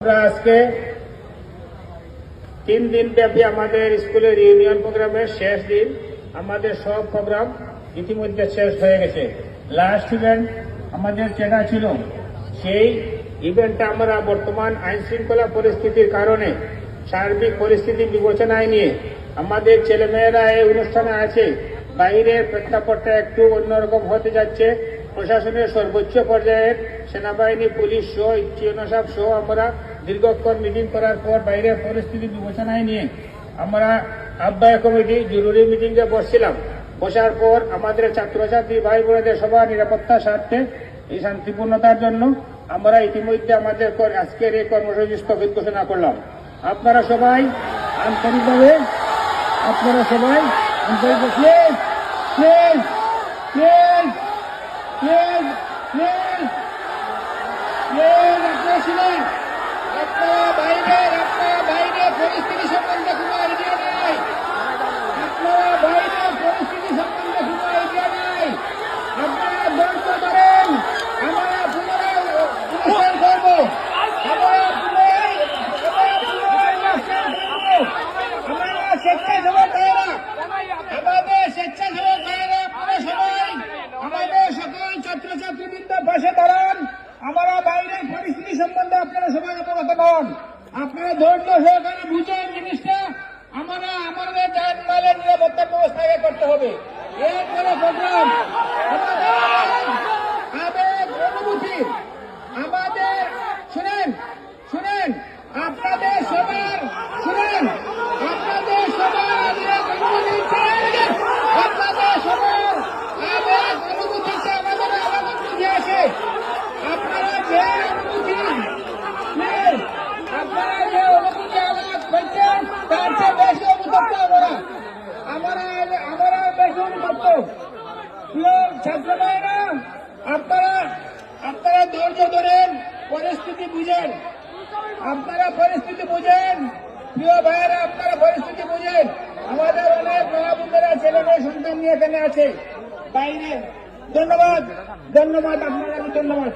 আমরা আজকে 3 দিন ব্যাপী আমাদের স্কুলের ইউনিয়ন প্রোগ্রামের শেষ দিন। আমাদের সব প্রোগ্রাম ইতিমধ্যে শেষ হয়ে গেছে। লাস্ট ইভেন্ট আমাদের যেটা ছিল, সেই ইভেন্টটা আমরা বর্তমান আইন শৃঙ্খলা পরিস্থিতির কারণে সার্বিক পরিস্থিতি বিবেচনায় নিয়ে আমাদের ছেলেমেয়েরা এই অনুষ্ঠানে আছে। বাইরের প্রেক্ষাপটটা একটু অন্যরকম হতে যাচ্ছে। প্রশাসনের সর্বোচ্চ পর্যায়ের সেনাবাহিনী, পুলিশ সহ ইউএনও সহ আমরা দীর্ঘক্ষণ মিটিং করার পর বাইরের পরিস্থিতি বিবেচনায় নিয়ে আমরা আহ্বায়ক কমিটি জরুরি মিটিংয়ে বসছিলাম। বসার পর আমাদের ছাত্রছাত্রী ভাই বোনেদের সবার নিরাপত্তার স্বার্থে, এই শান্তিপূর্ণতার জন্য আমরা ইতিমধ্যে আমাদের আজকের এই কর্মসূচি স্থগিত ঘোষণা করলাম। আপনারা সবাই আন্তরিকভাবে আপনারা বাইরে পরিস্থিতি সম্বন্ধে কোনো আইডিয়া নাই। আপনারা বাইরে পরিস্থিতি সম্বন্ধে কোনো আইডিয়া নাই। আপনারা ধৈর্য ধরেন, আমরা পুনরায় অনুষ্ঠান করব। আমরা স্বেচ্ছাসেবক ভাইয়েরা, আমাদের স্বেচ্ছাসেবক ভাইয়েরা আপনারা সবাই আমাদের সকল ছাত্রছাত্রীবৃন্দ পাশে দাঁড়ান। আমরা বাইরের পরিস্থিতি সম্বন্ধে আপনারা সবাই অবগত হন। আপনারা ধৈর্য সহকারে বুঝেন জিনিসটা। আমরা আমাদের যানবাহনের নিরাপত্তা ব্যবস্থা আগে করতে হবে। এরপরে প্রোগ্রাম আবেগ অনুভূতি আমাদের শুনেন আপনাদের সবার আপনাদের সবার আবেগ অনুভূতিতে আমাদের আলাদা বুঝে আসে। আপনারা যে অনুভূতি আলাদা করছেন, তার চেয়ে বেশি অনুতপ্ত আমরা বেশি অনুতপ্ত। প্রিয় ছাত্র ভাইরা, আপনারা ধৈর্য ধরেন, পরিস্থিতি বুঝেন। প্রিয় ভাইয়েরা, আপনারা পরিস্থিতি বুঝেন। আমাদের অনেক মহাবুদ্ধেরা ছেলে মেয়ে সন্তান নিয়ে এখানে আছে বাইরে। ধন্যবাদ আপনারা, ধন্যবাদ।